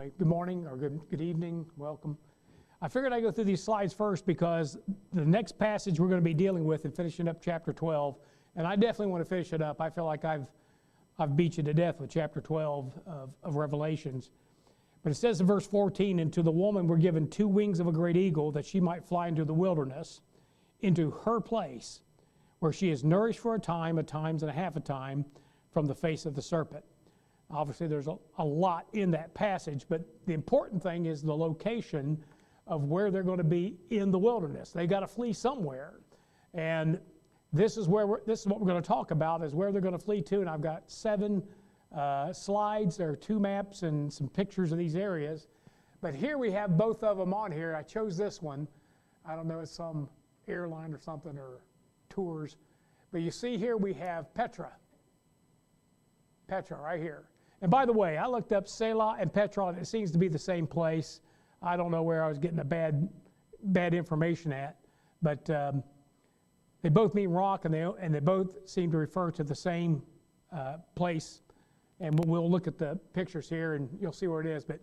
Hi, good morning or good evening, welcome. I figured I'd go through these slides first because the next passage we're going to be dealing with and finishing up chapter 12, and I definitely want to finish it up. I feel like I've beat you to death with chapter 12 of Revelations. But it says in verse 14, "And to the woman were given 2 wings of a great eagle, that she might fly into the wilderness, into her place, where she is nourished for a time, a times and a half a time, from the face of the serpent." Obviously, there's a lot in that passage, but the important thing is the location of where they're going to be in the wilderness. They got to flee somewhere, and this is what we're going to talk about, is where they're going to flee to. And I've got 7 slides. There are 2 maps and some pictures of these areas. But here we have both of them on here. I chose this one. I don't know, it's some airline or something, or tours. But you see here we have Petra. Petra right here. And by the way, I looked up Selah and Petra, and it seems to be the same place. I don't know where I was getting the bad information at, but they both mean rock, and they both seem to refer to the same place. And we'll look at the pictures here, and you'll see where it is. But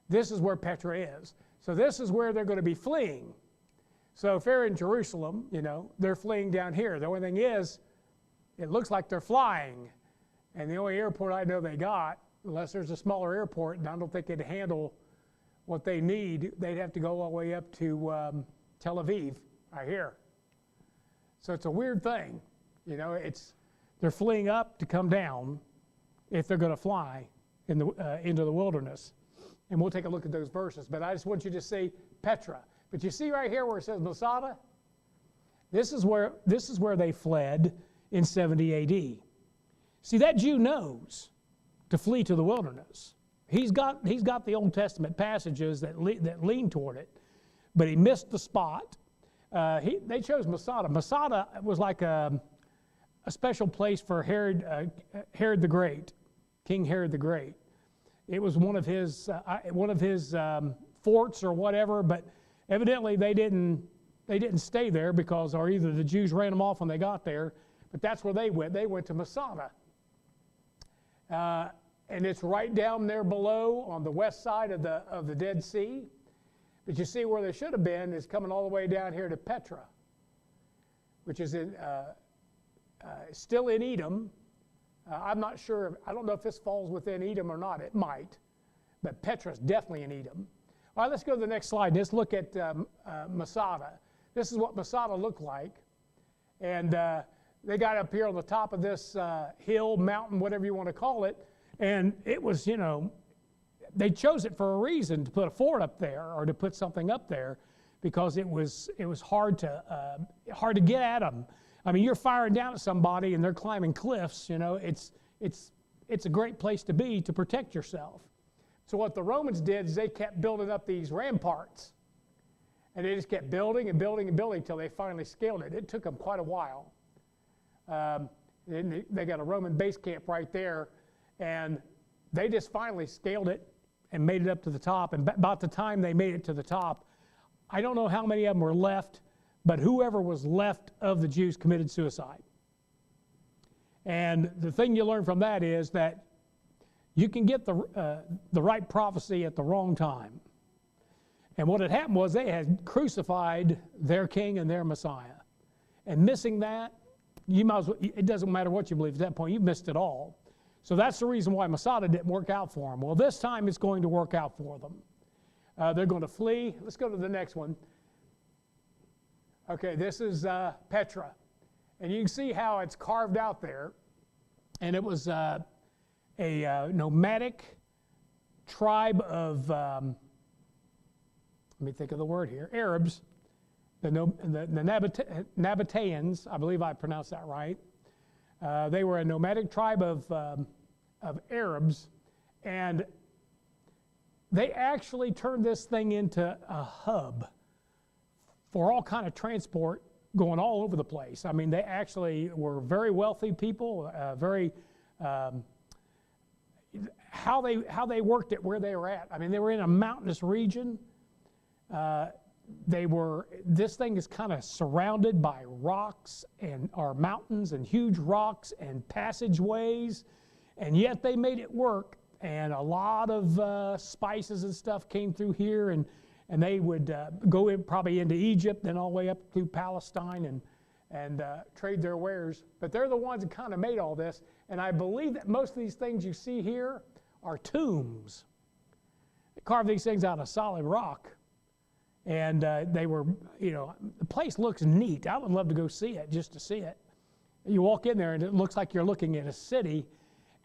this is where Petra is. So this is where they're going to be fleeing. So if they're in Jerusalem, they're fleeing down here. The only thing is, it looks like they're flying. And the only airport I know they got, unless there's a smaller airport, and I don't think it'd handle what they need, they'd have to go all the way up to Tel Aviv, right here. So it's a weird thing. They're fleeing up to come down if they're going to fly into the wilderness. And we'll take a look at those verses. But I just want you to see Petra. But you see right here where it says Masada? This is where they fled in 70 A.D. See, that Jew knows to flee to the wilderness. He's got the Old Testament passages that lean toward it, but he missed the spot. They chose Masada. Masada was like a special place for Herod the Great, King Herod the Great. It was one of his forts or whatever, but evidently they didn't stay there or either the Jews ran them off when they got there. But that's where they went. They went to Masada. And it's right down there below on the west side of the Dead Sea. But you see where they should have been is coming all the way down here to Petra, which is still in Edom. I'm not sure. I don't know if this falls within Edom or not. It might. But Petra's definitely in Edom. All right, let's go to the next slide. Let's look at Masada. This is what Masada looked like. And they got up here on the top of this hill, mountain, whatever you want to call it. And it was, they chose it for a reason, to put a fort up there or to put something up there, because it was hard to get at them. I mean, you're firing down at somebody and they're climbing cliffs. It's a great place to be to protect yourself. So what the Romans did is they kept building up these ramparts, and they just kept building and building and building until they finally scaled it. It took them quite a while. They got a Roman base camp right there. And they just finally scaled it and made it up to the top. And about the time they made it to the top, I don't know how many of them were left, but whoever was left of the Jews committed suicide. And the thing you learn from that is that you can get the right prophecy at the wrong time. And what had happened was they had crucified their king and their Messiah. And missing that, you might as well, it doesn't matter what you believe at that point, you've missed it all. So that's the reason why Masada didn't work out for them. Well, this time it's going to work out for them. They're going to flee. Let's go to the next one. Okay, this is Petra. And you can see how it's carved out there. And it was a nomadic tribe of, let me think of the word here, Arabs. The Nabateans, I believe I pronounced that right. They were a nomadic tribe of Arabs, and they actually turned this thing into a hub for all kind of transport going all over the place. I mean, they actually were very wealthy people, how they worked it where they were at. I mean, they were in a mountainous region. This thing is kind of surrounded by rocks or mountains and huge rocks and passageways, and yet they made it work and a lot of spices and stuff came through here, and they would go in, probably into Egypt, then all the way up through Palestine and trade their wares. But they're the ones that kind of made all this, and I believe that most of these things you see here are tombs. They carved these things out of solid rock, and they were, the place looks neat. I would love to go see it, just to see it. You walk in there, and it looks like you're looking at a city.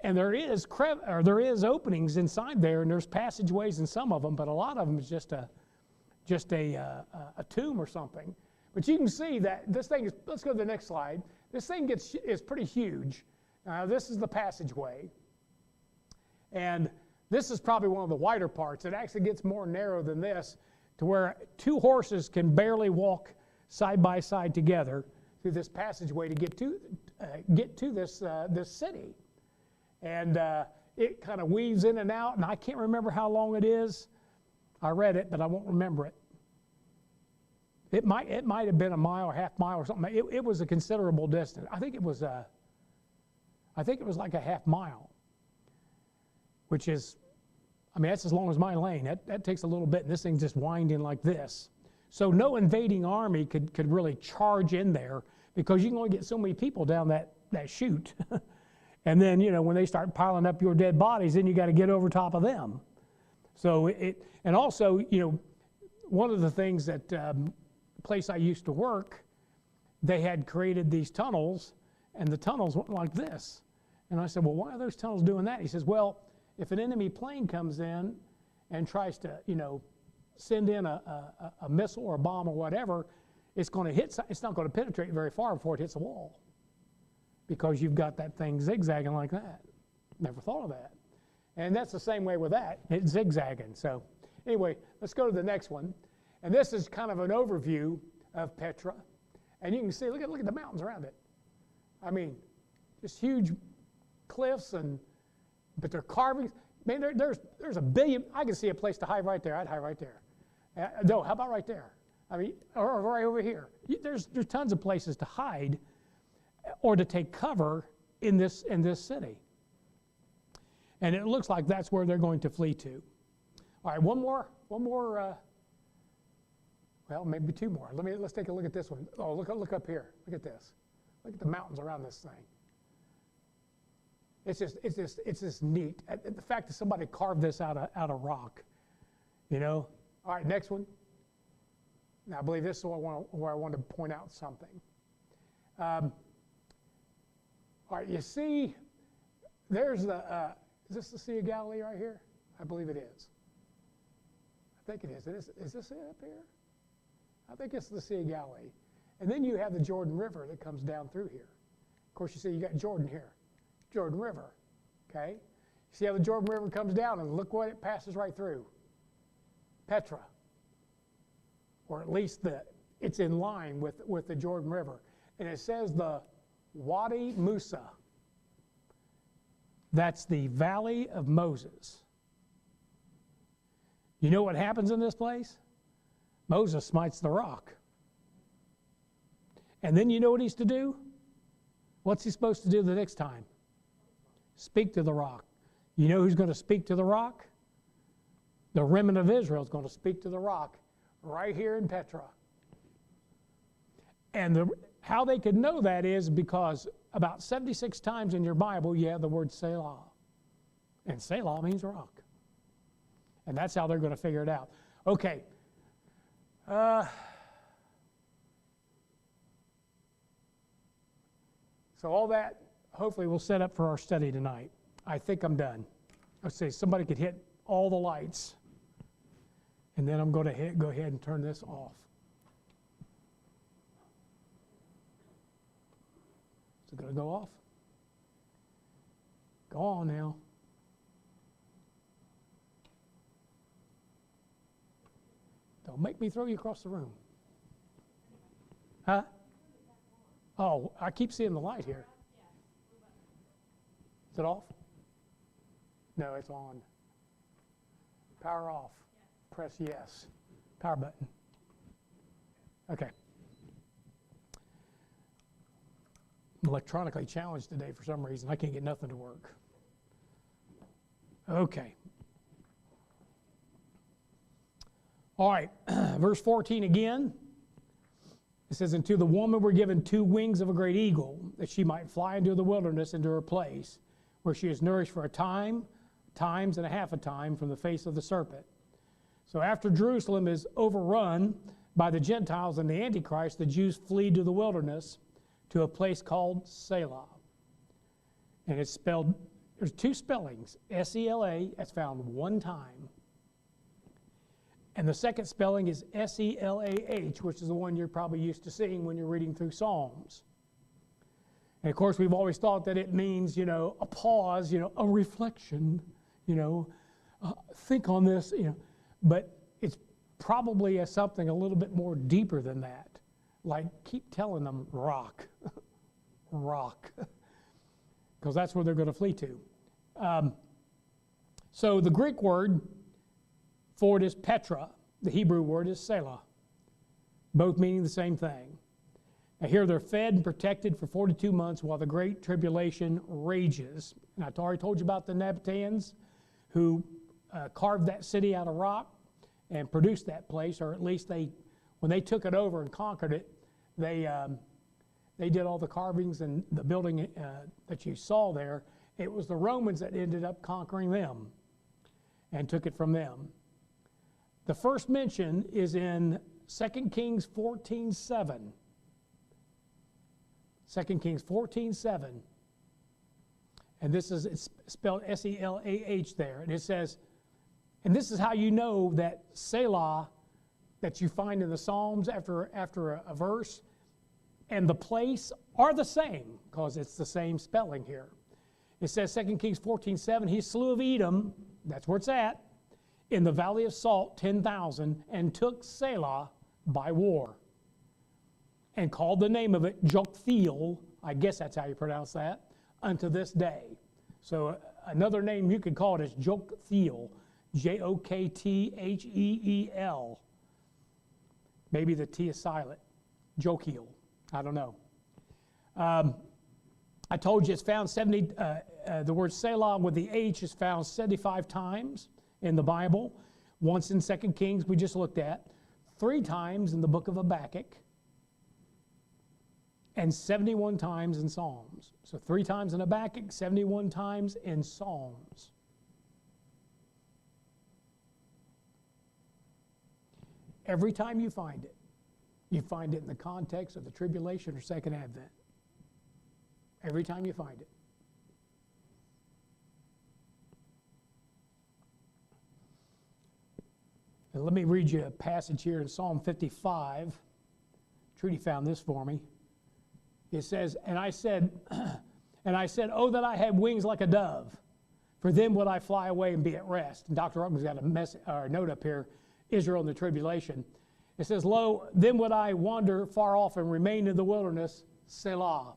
And there is openings inside there, and there's passageways in some of them, but a lot of them is just a tomb or something. But you can see that this thing is. Let's go to the next slide. This thing is pretty huge. Now this is the passageway, and this is probably one of the wider parts. It actually gets more narrow than this, to where two horses can barely walk side by side together through this passageway to get to this city. And it kind of weaves in and out, and I can't remember how long it is. I read it, but I won't remember it. It might have been a mile or half mile or something. It was a considerable distance. I think it was like a half mile, which is, that's as long as my lane. That takes a little bit, and this thing's just winding like this. So no invading army could really charge in there, because you can only get so many people down that chute. And then, when they start piling up your dead bodies, then you got to get over top of them. So and also, one of the things that place I used to work, they had created these tunnels, and the tunnels went like this. And I said, well, why are those tunnels doing that? He says, well, if an enemy plane comes in and tries to, send in a missile or a bomb or whatever, it's not going to penetrate very far before it hits a wall, because you've got that thing zigzagging like that. Never thought of that. And that's the same way with that. It's zigzagging. So anyway, let's go to the next one. And this is kind of an overview of Petra. And you can see, look at the mountains around it. Just huge cliffs, but they're carvings. There's a billion. I can see a place to hide right there. I'd hide right there. No, how about right there? Or right over here. There's tons of places to hide or to take cover in this city. And it looks like that's where they're going to flee to. All right, one more, well, maybe two more. Let's take a look at this one. Oh, look up here. Look at this. Look at the mountains around this thing. It's just neat. The fact that somebody carved this out of rock, All right, next one. Now, I believe this is where I want to point out something. All right, you see, there's the, is this the Sea of Galilee right here? I believe it is. I think it is. Is this it up here? I think it's the Sea of Galilee. And then you have the Jordan River that comes down through here. Of course, you see you got Jordan here. Jordan River, okay? See how the Jordan River comes down, and look what it passes right through. Petra. Or at least it's in line with the Jordan River. And it says the Wadi Musa. That's the Valley of Moses. You know what happens in this place? Moses smites the rock. And then you know what he's to do? What's he supposed to do the next time? Speak to the rock. You know who's going to speak to the rock? The remnant of Israel is going to speak to the rock right here in Petra. And how they could know that is because about 76 times in your Bible you have the word Selah. And Selah means rock. And that's how they're going to figure it out. Okay. So all that hopefully will set up for our study tonight. I think I'm done. Let's see, somebody could hit all the lights. And then I'm going to go ahead and turn this off. Is it going to go off? Go on now. Don't make me throw you across the room. Huh? Oh, I keep seeing the light here. Is it off? No, it's on. Power off. Press yes. Power button. Okay. I'm electronically challenged today for some reason. I can't get nothing to work. Okay. All right, verse 14 again. It says, and to the woman were given 2 wings of a great eagle, that she might fly into the wilderness, into her place, where she is nourished for a time, times and a half a time from the face of the serpent. So after Jerusalem is overrun by the Gentiles and the Antichrist, the Jews flee to the wilderness to a place called Selah. And it's spelled, there's 2 spellings, S-E-L-A, that's found 1 time. And the second spelling is S-E-L-A-H, which is the one you're probably used to seeing when you're reading through Psalms. And of course, we've always thought that it means, a pause, a reflection, think on this, But it's probably something a little bit more deeper than that. Like, keep telling them, rock, rock. Because that's where they're going to flee to. So the Greek word for it is Petra. The Hebrew word is Selah. Both meaning the same thing. Now here they're fed and protected for 42 months while the great tribulation rages. And I already told you about the Nabateans who carved that city out of rock and produced that place, or at least when they took it over and conquered it, they did all the carvings and the building that you saw there. It was the Romans that ended up conquering them and took it from them. The first mention is in 2 Kings 14:7. 2 Kings 14:7. And it's spelled S-E-L-A-H there. And it says, and this is how you know that Selah that you find in the Psalms after a verse and the place are the same, because it's the same spelling here. It says 2 Kings 14:7, he slew of Edom, that's where it's at, in the valley of Salt 10,000, and took Selah by war, and called the name of it Joktheel, I guess that's how you pronounce that, unto this day. So another name you could call it is Joktheel, J-O-K-T-H-E-E-L. Maybe the T is silent. Joktheel. I don't know. I told you it's found the word Selah with the H is found 75 times in the Bible. Once in 2 Kings we just looked at. 3 times in the book of Habakkuk. And 71 times in Psalms. So 3 times in Habakkuk, 71 times in Psalms. Every time you find it in the context of the tribulation or second advent. Every time you find it. And let me read you a passage here in Psalm 55. Trudy found this for me. It says, and I said, oh, that I had wings like a dove, for then would I fly away and be at rest. And Dr. Ruckman's got a note up here, Israel in the tribulation. It says, lo, then would I wander far off and remain in the wilderness, Selah.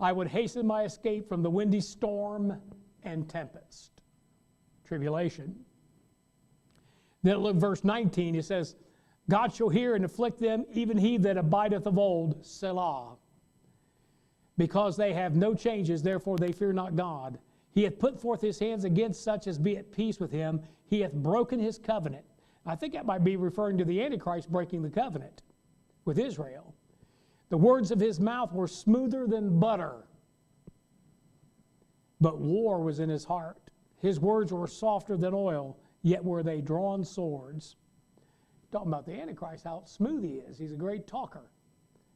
I would hasten my escape from the windy storm and tempest. Tribulation. Then look, verse 19, it says, God shall hear and afflict them, even he that abideth of old, Selah. Because they have no changes, therefore they fear not God. He hath put forth his hands against such as be at peace with him. He hath broken his covenant. I think that might be referring to the Antichrist breaking the covenant with Israel. The words of his mouth were smoother than butter, but war was in his heart. His words were softer than oil, yet were they drawn swords. Talking about the Antichrist, how smooth he is. He's a great talker.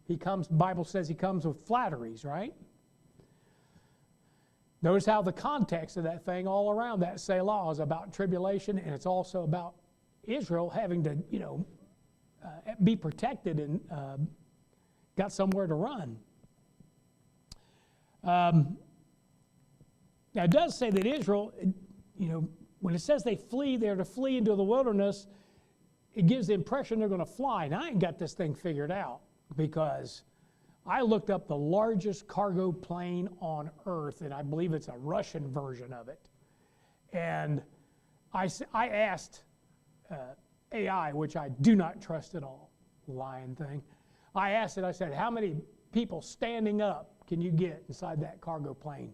The Bible says he comes with flatteries, right? Notice how the context of that thing all around that Selah is about tribulation, and it's also about Israel having to, be protected and got somewhere to run. Now it does say that Israel, when it says they're to flee into the wilderness, it gives the impression they're going to fly. And I ain't got this thing figured out, because I looked up the largest cargo plane on Earth, and I believe it's a Russian version of it. And I asked AI, which I do not trust at all, lying thing. I said, how many people standing up can you get inside that cargo plane?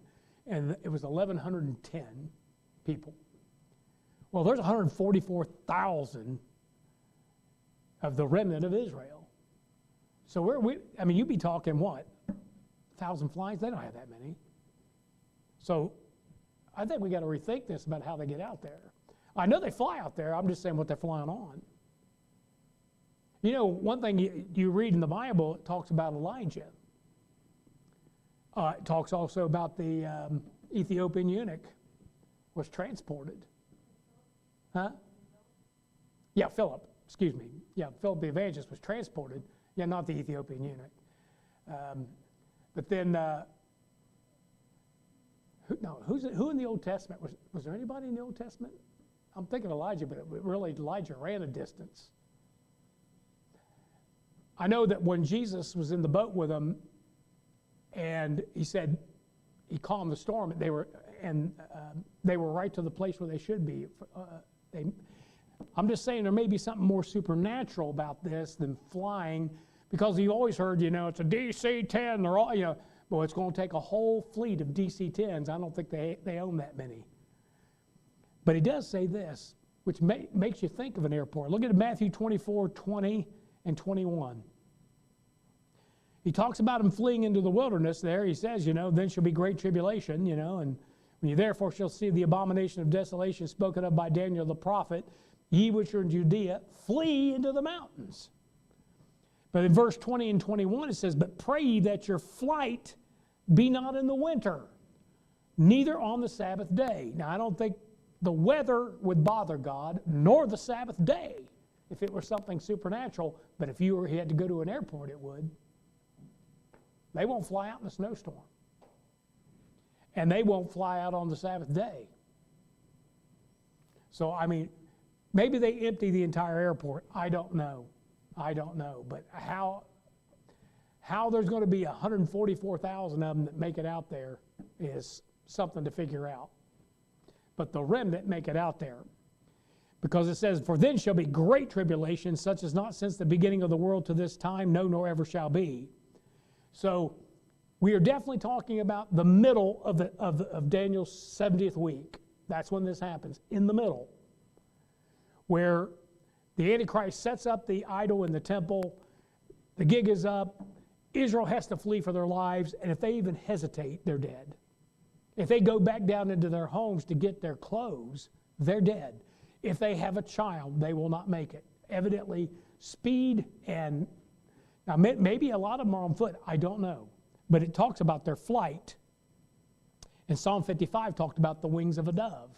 and it was 1,110 people. Well, there's 144,000 of the remnant of Israel. So you'd be talking what? 1,000 flies? They don't have that many. So I think we got to rethink this about how they get out there. I know they fly out there. I'm just saying what they're flying on. You know, one thing you read in the Bible, it talks about Elijah. It talks also about the Ethiopian eunuch was transported. Huh? Yeah, Philip. Excuse me. Yeah, Philip the evangelist was transported. Yeah, not the Ethiopian eunuch. But then, who in the Old Testament? Was there anybody in the Old Testament? I'm thinking Elijah, but really Elijah ran a distance. I know that when Jesus was in the boat with them, and he said, he calmed the storm, and they were right to the place where they should be. I'm just saying there may be something more supernatural about this than flying, because you always heard, it's a DC-10. They're all, well, it's going to take a whole fleet of DC-10s. I don't think they own that many. But he does say this, which makes you think of an airport. Look at Matthew 24:20 and 21. He talks about him fleeing into the wilderness there. He says, then shall be great tribulation, and when you therefore shall see the abomination of desolation spoken of by Daniel the prophet, ye which are in Judea, flee into the mountains. But in verse 20 and 21 it says, but pray ye that your flight be not in the winter, neither on the Sabbath day. Now I don't think the weather would bother God, nor the Sabbath day, if it were something supernatural. But if he had to go to an airport, it would. They won't fly out in a snowstorm. And they won't fly out on the Sabbath day. So, maybe they empty the entire airport. I don't know. But how there's going to be 144,000 of them that make it out there is something to figure out. But the remnant make it out there. Because it says, for then shall be great tribulation, such as not since the beginning of the world to this time, no, nor ever shall be. So we are definitely talking about the middle of Daniel's 70th week. That's when this happens, in the middle, where the Antichrist sets up the idol in the temple, the gig is up, Israel has to flee for their lives, and if they even hesitate, they're dead. If they go back down into their homes to get their clothes, they're dead. If they have a child, they will not make it. Evidently, speed and, now maybe a lot of them are on foot, I don't know. But it talks about their flight. And Psalm 55 talked about the wings of a dove.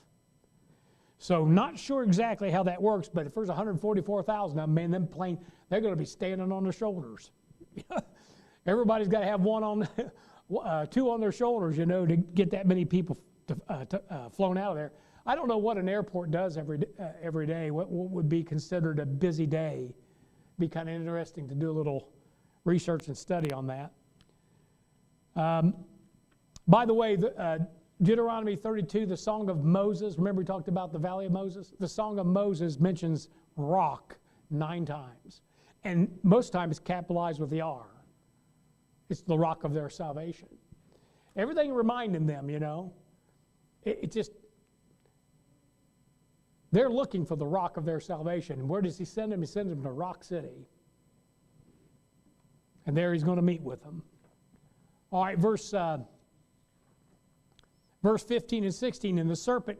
So not sure exactly how that works, but if there's 144,000 of them, them plane, they're going to be standing on their shoulders. Everybody's got to have two on their shoulders, to get that many people flown out of there. I don't know what an airport does every day. What would be considered a busy day? Be kind of interesting to do a little research and study on that. By the way, Deuteronomy 32, the Song of Moses. Remember we talked about the Valley of Moses? The Song of Moses mentions rock 9 times. And most times it's capitalized with the R. It's the rock of their salvation. Everything reminding them, it just, they're looking for the rock of their salvation. And where does he send them? He sends them to Rock City. And there he's going to meet with them. All right, verse 15 and 16, and the serpent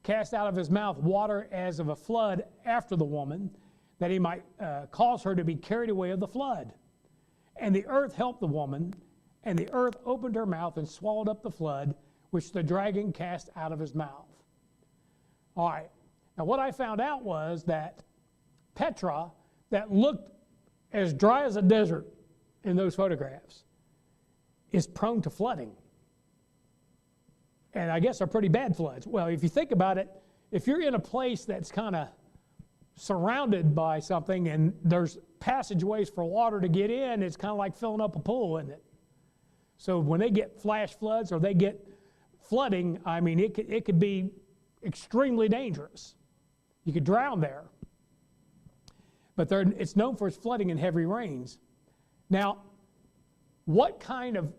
cast out of his mouth water as of a flood after the woman, that he might cause her to be carried away of the flood. And the earth helped the woman, and the earth opened her mouth and swallowed up the flood, which the dragon cast out of his mouth. All right, now what I found out was that Petra, that looked as dry as a desert in those photographs, is prone to flooding. And I guess they're pretty bad floods. Well, if you think about it, if you're in a place that's kind of surrounded by something and there's passageways for water to get in, it's kind of like filling up a pool, isn't it? So when they get flash floods or they get flooding, it could be extremely dangerous. You could drown there. But it's known for its flooding and heavy rains. Now, what kind of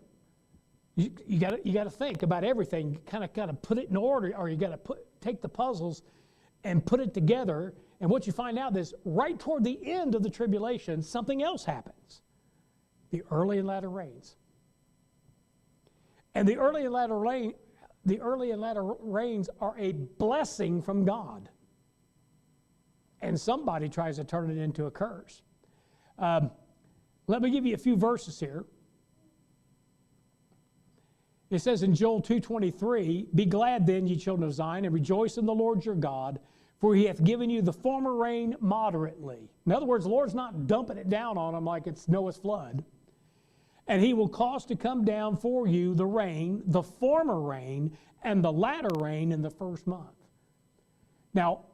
You got to think about everything. You kind of put it in order, or you got to take the puzzles and put it together. And what you find out is right toward the end of the tribulation, something else happens. The early and latter rains. And the early and latter rains are a blessing from God. And somebody tries to turn it into a curse. Let me give you a few verses here. It says in Joel 2:23, "Be glad then, ye children of Zion, and rejoice in the Lord your God, for he hath given you the former rain moderately." In other words, the Lord's not dumping it down on them like it's Noah's flood. "And he will cause to come down for you the rain, the former rain, and the latter rain in the first month." Now,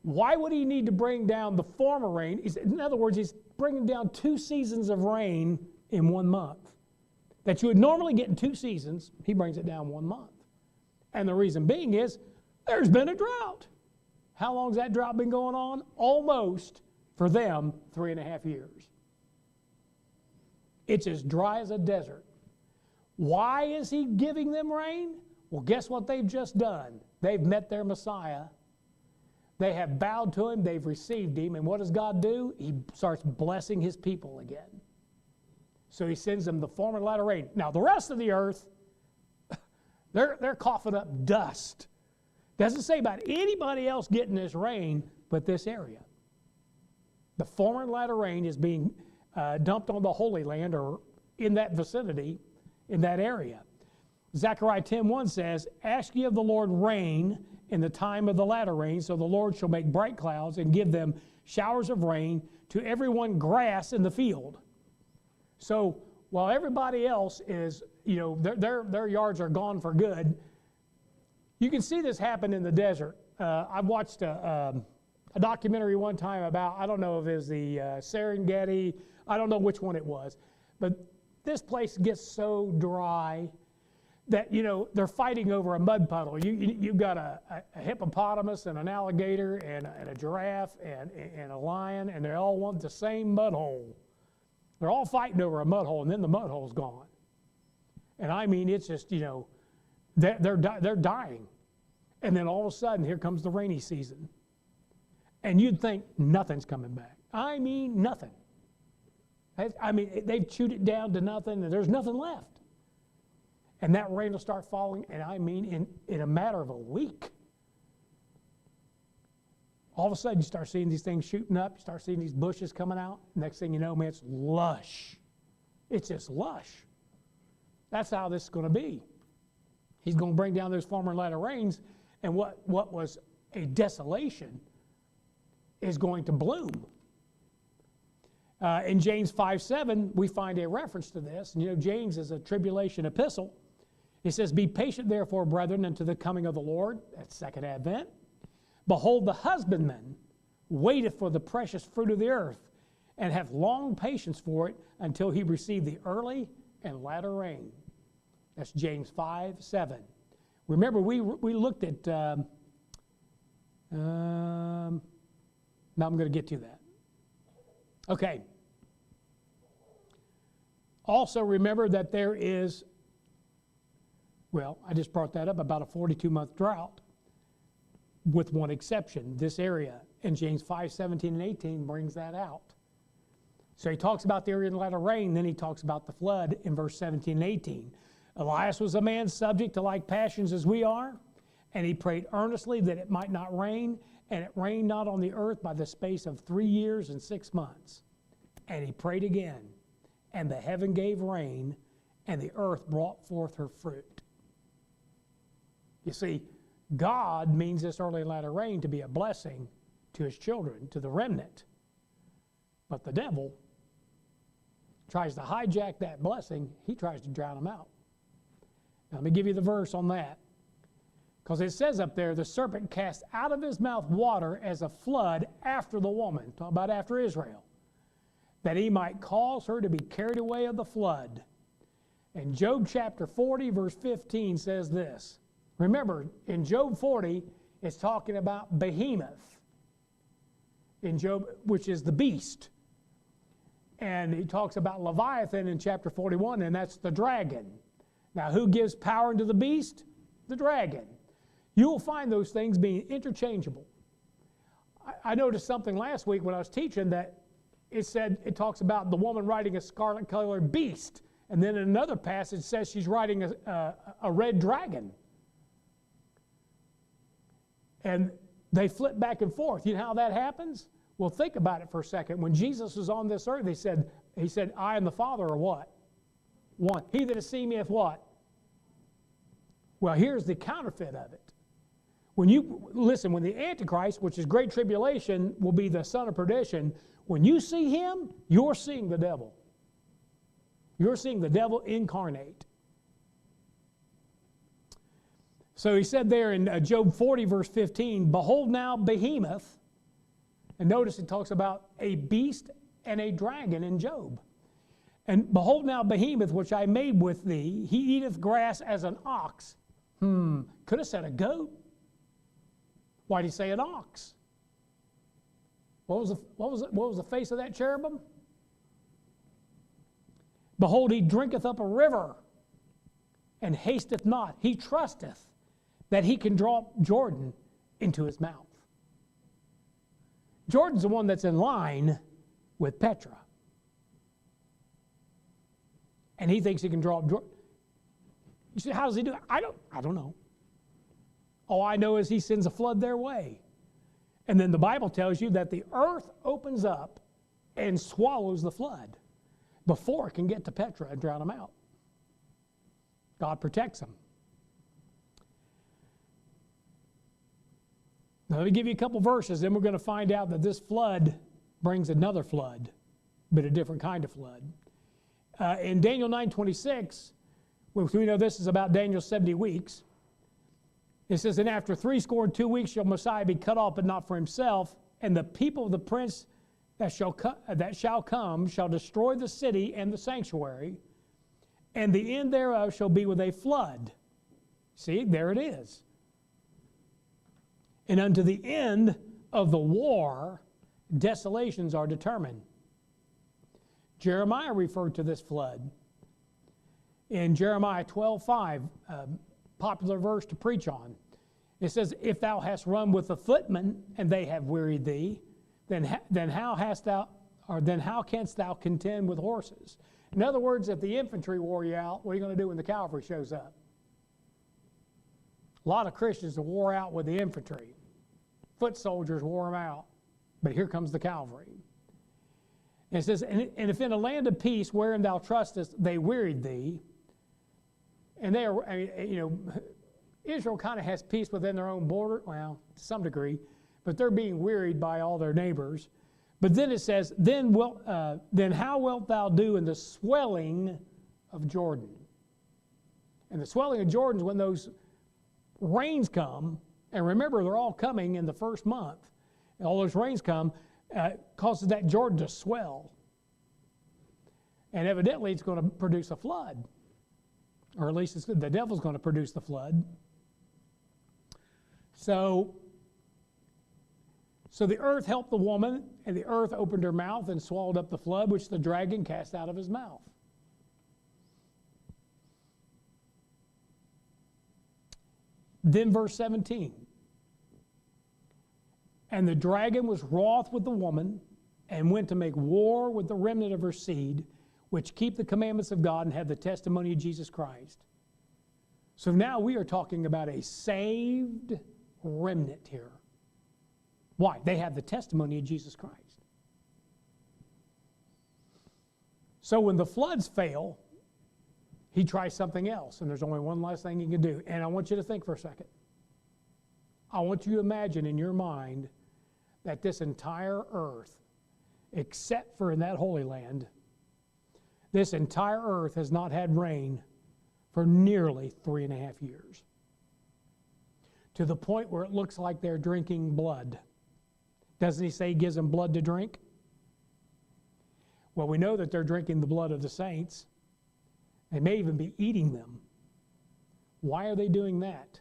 why would he need to bring down the former rain? In other words, he's bringing down 2 seasons of rain in 1 month. That you would normally get in 2 seasons, he brings it down 1 month. And the reason being is there's been a drought. How long's that drought been going on? Almost, for them, 3.5 years. It's as dry as a desert. Why is he giving them rain? Well, guess what they've just done? They've met their Messiah. They have bowed to him. They've received him. And what does God do? He starts blessing his people again. So he sends them the former and latter rain. Now, the rest of the earth, they're coughing up dust. Doesn't say about anybody else getting this rain but this area. The former and latter rain is being dumped on the Holy Land or in that vicinity, in that area. Zechariah 10:1 says, "Ask ye of the Lord rain in the time of the latter rain, so the Lord shall make bright clouds and give them showers of rain to everyone grass in the field." So while everybody else is, their yards are gone for good, you can see this happen in the desert. I watched a documentary one time about, I don't know if it was the Serengeti, I don't know which one it was, but this place gets so dry that, they're fighting over a mud puddle. You've got a hippopotamus and an alligator and a giraffe and a lion, and they all want the same mud hole. They're all fighting over a mud hole, and then the mud hole's gone. And I mean, it's just, they're dying. And then all of a sudden, here comes the rainy season. And you'd think nothing's coming back. I mean, nothing. They've chewed it down to nothing, and there's nothing left. And that rain will start falling, and I mean, in a matter of a week. All of a sudden, you start seeing these things shooting up. You start seeing these bushes coming out. Next thing you know, man, it's lush. It's just lush. That's how this is going to be. He's going to bring down those former and latter rains, and what was a desolation is going to bloom. In James 5:7, we find a reference to this. And James is a tribulation epistle. He says, "Be patient, therefore, brethren, unto the coming of the Lord." That's second advent. "Behold, the husbandman waiteth for the precious fruit of the earth, and hath long patience for it until he receive the early and latter rain." That's James 5:7. Remember, we looked at, now I'm going to get to that. Okay. Also remember that there is, I just brought that up, about a 42-month drought, with one exception, this area. And James 5:17 and 18 brings that out. So he talks about the early and latter rain, then he talks about the flood in verse 17 and 18. "Elias was a man subject to like passions as we are, and he prayed earnestly that it might not rain, and it rained not on the earth by the space of 3 years and 6 months. And he prayed again, and the heaven gave rain, and the earth brought forth her fruit." You see, God means this early and latter rain to be a blessing to his children, to the remnant. But the devil tries to hijack that blessing. He tries to drown them out. Now, let me give you the verse on that. Because it says up there, "The serpent cast out of his mouth water as a flood after the woman," talking about after Israel, "that he might cause her to be carried away of the flood." And Job chapter 40, verse 15 says this. Remember, in Job 40, it's talking about Behemoth, in Job, which is the beast. And he talks about Leviathan in chapter 41, and that's the dragon. Now, who gives power unto the beast? The dragon. You will find those things being interchangeable. I noticed something last week when I was teaching that it talks about the woman riding a scarlet-colored beast, and then in another passage says she's riding a red dragon. And they flip back and forth. You know how that happens? Well, think about it for a second. When Jesus was on this earth, he said, I and the Father are what? One. He that has seen me hath what? Well, here's the counterfeit of it. When the Antichrist, which is great tribulation, will be the son of perdition, when you see him, you're seeing the devil. You're seeing the devil incarnate. So he said there in Job 40, verse 15, behold now behemoth. And notice it talks about a beast and a dragon in Job. And behold now behemoth, which I made with thee, he eateth grass as an ox. Could have said a goat. Why did he say an ox? What was the face of that cherubim? Behold, he drinketh up a river, and hasteth not. He trusteth that he can draw Jordan into his mouth. Jordan's the one that's in line with Petra. And he thinks he can draw Jordan. You say, how does he do it? I don't know. All I know is he sends a flood their way. And then the Bible tells you that the earth opens up and swallows the flood before it can get to Petra and drown them out. God protects them. Now let me give you a couple verses, then we're going to find out that this flood brings another flood, but a different kind of flood. In Daniel 9:26, which we know this is about Daniel's 70 weeks, it says, and after 62 weeks shall Messiah be cut off, but not for himself, and the people of the prince that shall come shall destroy the city and the sanctuary, and the end thereof shall be with a flood. See, there it is. And unto the end of the war, desolations are determined. Jeremiah referred to this flood. In Jeremiah 12:5, popular verse to preach on. It says, if thou hast run with the footmen, and they have wearied thee, then how canst thou contend with horses? In other words, if the infantry wore you out, what are you going to do when the cavalry shows up? A lot of Christians are wore out with the infantry. Foot soldiers wore them out. But here comes the cavalry. And it says, and if in a land of peace wherein thou trustest, they wearied thee, and they are, Israel kind of has peace within their own border, well, to some degree, but they're being wearied by all their neighbors. But then it says, then how wilt thou do in the swelling of Jordan? And the swelling of Jordan is when those rains come, and remember, they're all coming in the first month. And all those rains come, causes that Jordan to swell. And evidently, it's going to produce a flood. Or at least the devil's going to produce the flood. So the earth helped the woman, and the earth opened her mouth and swallowed up the flood, which the dragon cast out of his mouth. Then verse 17. And the dragon was wroth with the woman, and went to make war with the remnant of her seed, which keep the commandments of God and have the testimony of Jesus Christ. So now we are talking about a saved remnant here. Why? They have the testimony of Jesus Christ. So when the floods fail, he tries something else, and there's only one last thing he can do. And I want you to think for a second. I want you to imagine in your mind that this entire earth, except for in that Holy Land, this entire earth has not had rain for nearly 3.5 years. To the point where it looks like they're drinking blood. Doesn't he say he gives them blood to drink? Well, we know that they're drinking the blood of the saints. They may even be eating them. Why are they doing that?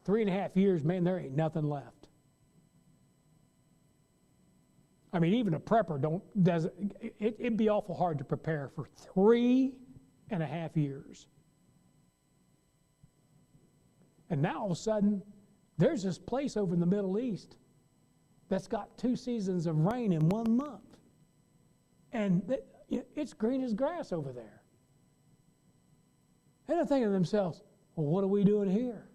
3.5 years, man, there ain't nothing left. I mean, even a prepper it'd be awful hard to prepare for 3.5 years. And now all of a sudden, there's this place over in the Middle East that's got 2 seasons of rain in 1 month. And it's green as grass over there. And they're thinking to themselves, well, what are we doing here?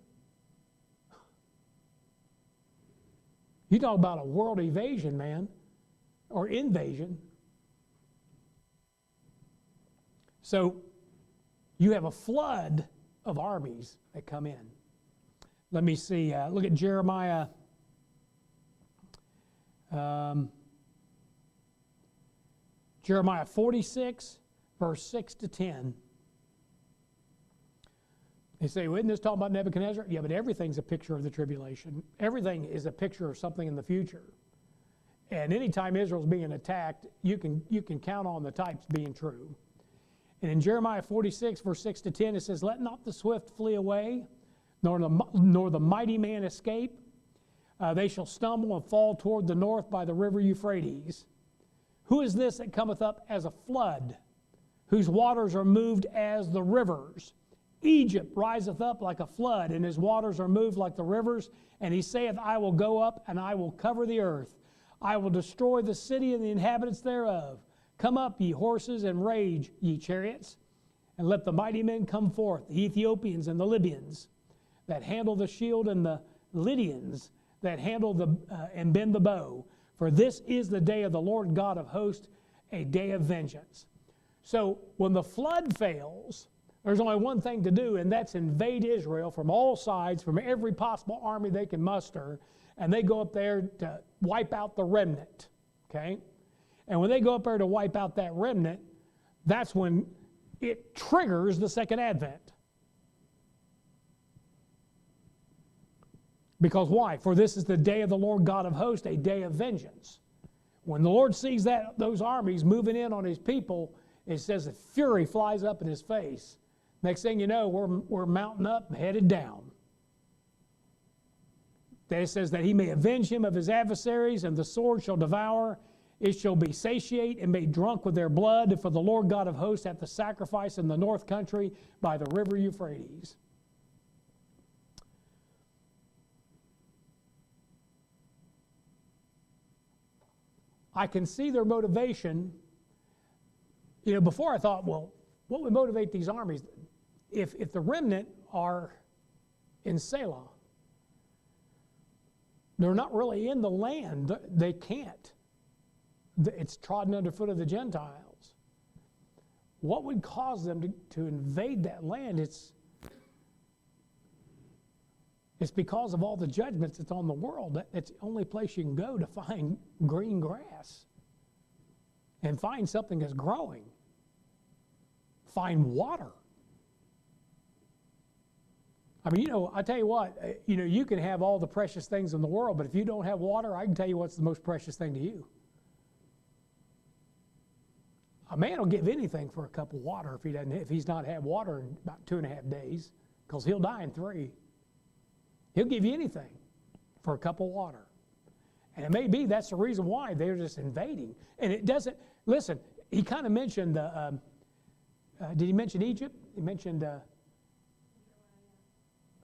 You talk about a world evasion, man, or invasion. So you have a flood of armies that come in. Let me see. Look at Jeremiah. Jeremiah 46, verse 6 to 10. They say, well, isn't this talking about Nebuchadnezzar? Yeah, but everything's a picture of the tribulation. Everything is a picture of something in the future. And anytime Israel's being attacked, you can count on the types being true. And in Jeremiah 46, verse 6 to 10, it says, let not the swift flee away, nor the mighty man escape. They shall stumble and fall toward the north by the river Euphrates. Who is this that cometh up as a flood, whose waters are moved as the rivers? Egypt riseth up like a flood, and his waters are moved like the rivers. And he saith, I will go up, and I will cover the earth. I will destroy the city and the inhabitants thereof. Come up, ye horses, and rage, ye chariots. And let the mighty men come forth, the Ethiopians and the Libyans, that handle the shield, and the Lydians, that handle and bend the bow. For this is the day of the Lord God of hosts, a day of vengeance. So when the flood fails, there's only one thing to do, and that's invade Israel from all sides, from every possible army they can muster, and they go up there to wipe out the remnant, okay? And when they go up there to wipe out that remnant, that's when it triggers the second advent. Because why? For this is the day of the Lord God of hosts, a day of vengeance. When the Lord sees those armies moving in on his people, it says that fury flies up in his face. Next thing you know, we're mounting up and headed down. Then it says that he may avenge him of his adversaries, and the sword shall devour. It shall be satiate and made drunk with their blood. For the Lord God of hosts hath the sacrifice in the north country by the river Euphrates. I can see their motivation. Before I thought, well, what would motivate these armies? If the remnant are in Selah, they're not really in the land. They can't. It's trodden underfoot of the Gentiles. What would cause them to invade that land? It's because of all the judgments that's on the world. It's the only place you can go to find green grass and find something that's growing. Find water. I mean, I tell you what, you can have all the precious things in the world, but if you don't have water, I can tell you what's the most precious thing to you. A man will give anything for a cup of water if he's not had water in about 2.5 days, because he'll die in 3. He'll give you anything for a cup of water. And it may be that's the reason why they're just invading. And it doesn't, listen, he kind of mentioned, did he mention Egypt? He mentioned,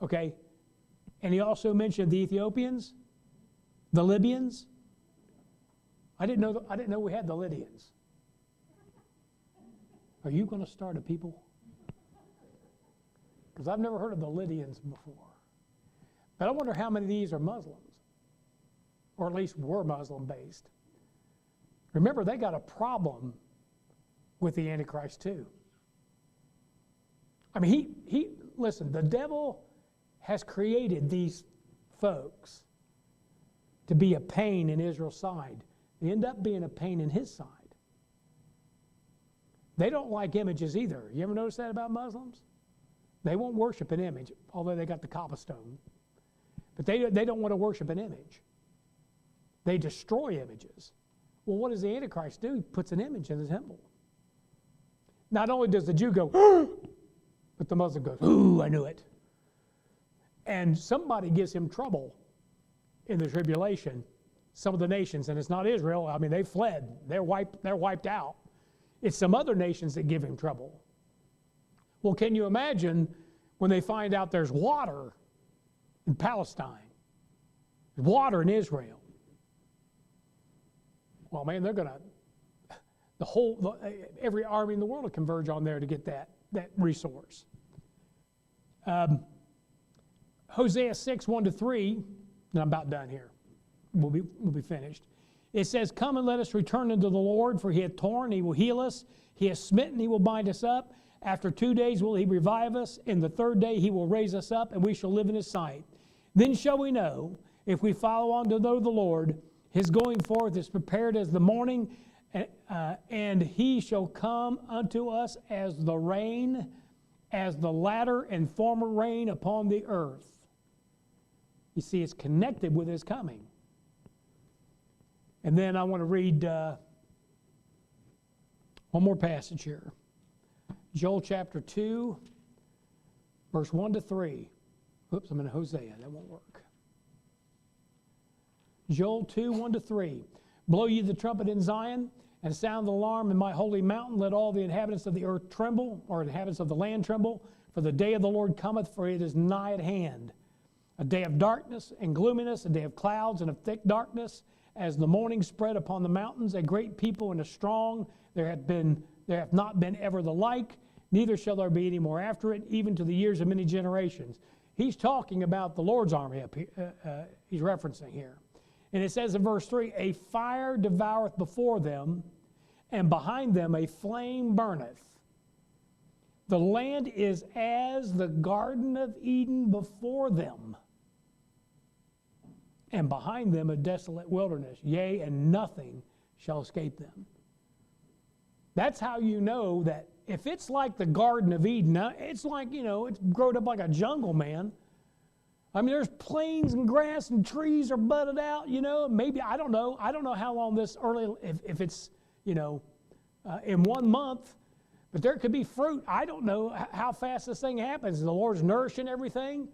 okay. And he also mentioned the Ethiopians, the Libyans. I didn't know we had the Lydians. Are you going to start a people? Because I've never heard of the Lydians before. But I wonder how many of these are Muslims, or at least were Muslim-based. Remember, they got a problem with the Antichrist too. I mean, listen, the devil has created these folks to be a pain in Israel's side. They end up being a pain in his side. They don't like images either. You ever notice that about Muslims? They won't worship an image, although they got the cobblestone. But they don't want to worship an image. They destroy images. Well, what does the Antichrist do? He puts an image in the temple. Not only does the Jew go, but the Muslim goes, ooh, I knew it. And somebody gives him trouble in the tribulation, some of the nations, and it's not Israel. I mean, they fled. They're wiped out. It's some other nations that give him trouble. Well, can you imagine when they find out there's water in Palestine. There's water in Israel. Well, man, they're going to, every army in the world will converge on there to get that resource. Hosea 6, 1-3, and I'm about done here. We'll be finished. It says, "Come and let us return unto the Lord, for he hath torn, he will heal us. He hath smitten, he will bind us up. After 2 days will he revive us. In the third day he will raise us up, and we shall live in his sight. Then shall we know, if we follow on to know the Lord, his going forth is prepared as the morning, and he shall come unto us as the rain, as the latter and former rain upon the earth." You see, it's connected with his coming. And then I want to read one more passage here. Joel chapter 2, verse 1-3. Oops, I'm in Hosea. That won't work. Joel 2, 1-3. "Blow ye the trumpet in Zion, and sound the alarm in my holy mountain. Let all the inhabitants of the earth tremble, or inhabitants of the land tremble. For the day of the Lord cometh, for it is nigh at hand. A day of darkness and gloominess, a day of clouds and of thick darkness, as the morning spread upon the mountains, a great people and a strong. There hath not been ever the like, neither shall there be any more after it, even to the years of many generations." He's talking about the Lord's army up here, he's referencing here. And it says in verse 3, "A fire devoureth before them, and behind them a flame burneth. The land is as the Garden of Eden before them, and behind them a desolate wilderness. Yea, and nothing shall escape them." That's how you know that if it's like the Garden of Eden, it's like, it's grown up like a jungle, man. I mean, there's plains and grass and trees are budded out, maybe, I don't know how long this early, if it's, in 1 month, but there could be fruit. I don't know how fast this thing happens. The Lord's nourishing everything.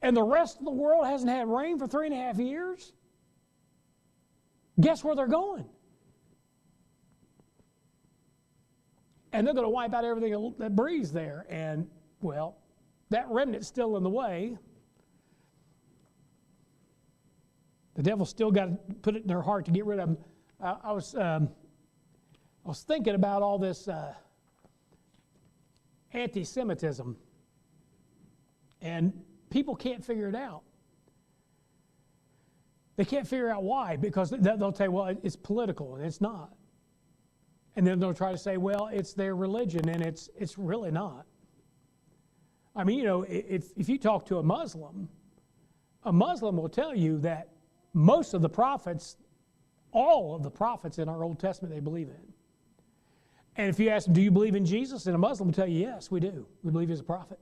And the rest of the world hasn't had rain for 3.5 years. Guess where they're going? And they're going to wipe out everything that breathes there. And, well, that remnant's still in the way. The devil's still got to put it in their heart to get rid of them. I was thinking about all this anti-Semitism. And people can't figure it out. They can't figure out why, because they'll say, well, it's political, and it's not. And then they'll try to say, well, it's their religion, and it's really not. I mean, if you talk to a Muslim will tell you that most of the prophets, all of the prophets in our Old Testament, they believe in. And if you ask them, do you believe in Jesus? And a Muslim will tell you, yes, we do. We believe he's a prophet.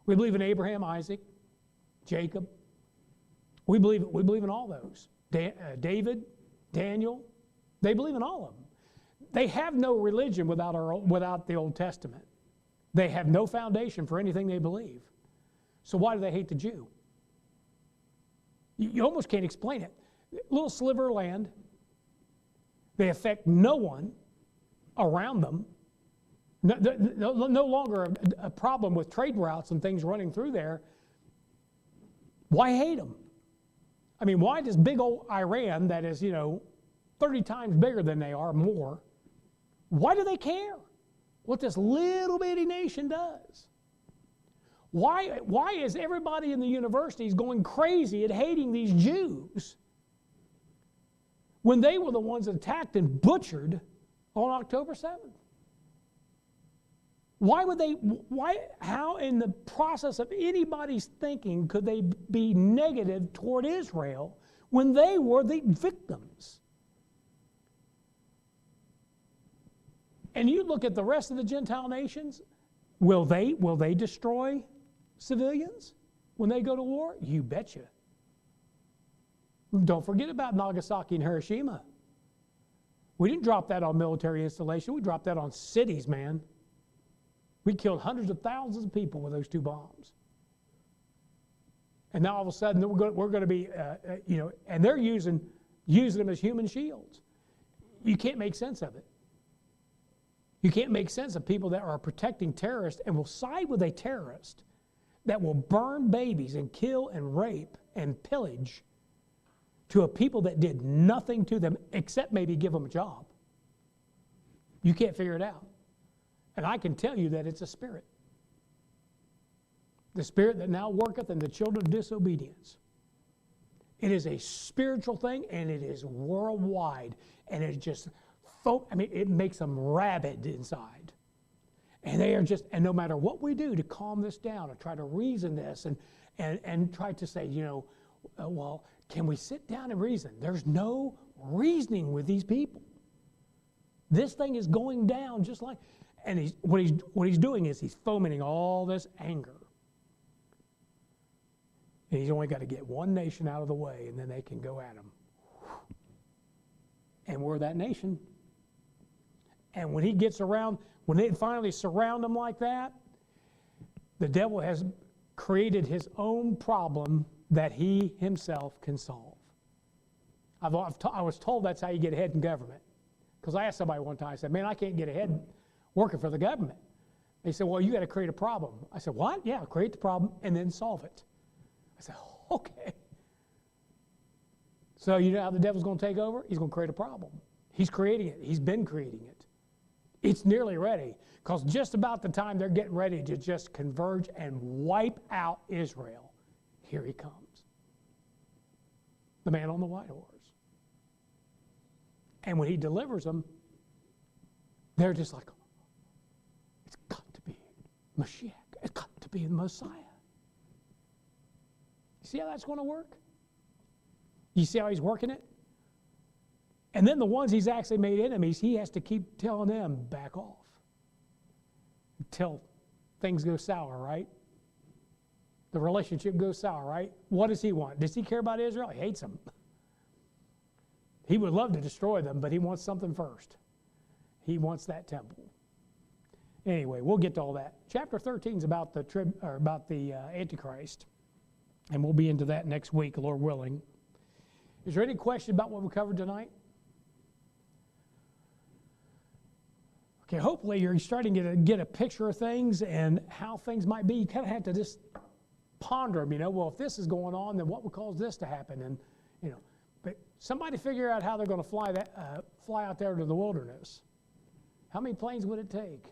We believe in Abraham, Isaac, Jacob. We believe in all those. David, Daniel, they believe in all of them. They have no religion without the Old Testament. They have no foundation for anything they believe. So why do they hate the Jew? You almost can't explain it. Little sliver of land. They affect no one around them. No longer a problem with trade routes and things running through there. Why hate them? I mean, why does big old Iran, that is, 30 times bigger than they are, more, why do they care what this little bitty nation does? Why is everybody in the universities going crazy at hating these Jews when they were the ones attacked and butchered on October 7th? How in the process of anybody's thinking could they be negative toward Israel when they were the victims? And you look at the rest of the Gentile nations, will they destroy civilians when they go to war? You betcha. Don't forget about Nagasaki and Hiroshima. We didn't drop that on military installation. We dropped that on cities, man. We killed hundreds of thousands of people with those 2 bombs. And now all of a sudden we're going to be, and they're using them as human shields. You can't make sense of it. You can't make sense of people that are protecting terrorists and will side with a terrorist that will burn babies and kill and rape and pillage to a people that did nothing to them except maybe give them a job. You can't figure it out. And I can tell you that it's a spirit. The spirit that now worketh in the children of disobedience. It is a spiritual thing, and it is worldwide. And it just, it makes them rabid inside. And they are just, and no matter what we do to calm this down or try to reason this and try to say, well, can we sit down and reason? There's no reasoning with these people. This thing is going down just like, and what he's doing is he's fomenting all this anger. And he's only got to get one nation out of the way, and then they can go at him. And we're that nation. And when he gets around, when they finally surround him like that, the devil has created his own problem that he himself can solve. I was told that's how you get ahead in government. Because I asked somebody one time, I said, man, I can't get ahead working for the government. They said, well, you got to create a problem. I said, what? Yeah, create the problem and then solve it. I said, okay. So you know how the devil's going to take over? He's going to create a problem. He's creating it. He's been creating it. It's nearly ready, because just about the time they're getting ready to just converge and wipe out Israel, here he comes. The man on the white horse. And when he delivers them, they're just like, it's got to be Mashiach. It's got to be the Messiah. You see how that's going to work? You see how he's working it? And then the ones he's actually made enemies, he has to keep telling them, back off. Until things go sour, right? The relationship goes sour, right? What does he want? Does he care about Israel? He hates them. He would love to destroy them, but he wants something first. He wants that temple. Anyway, we'll get to all that. Chapter 13 is about the Antichrist, and we'll be into that next week, Lord willing. Is there any question about what we covered tonight? Okay, hopefully you're starting to get a picture of things and how things might be. You kind of have to just ponder them, well, if this is going on, then what would cause this to happen? And, but somebody figure out how they're going to fly out there to the wilderness. How many planes would it take?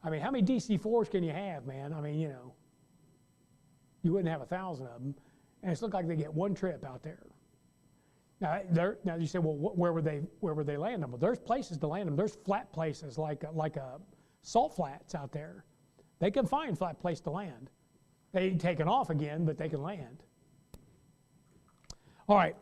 I mean, how many DC-4s can you have, man? I mean, you wouldn't have 1,000 of them. And it's looked like they get one trip out there. Now you say, well, where would they land them? Well, there's places to land them. There's flat places like salt flats out there. They can find flat place to land. They ain't taken off again, but they can land. All right.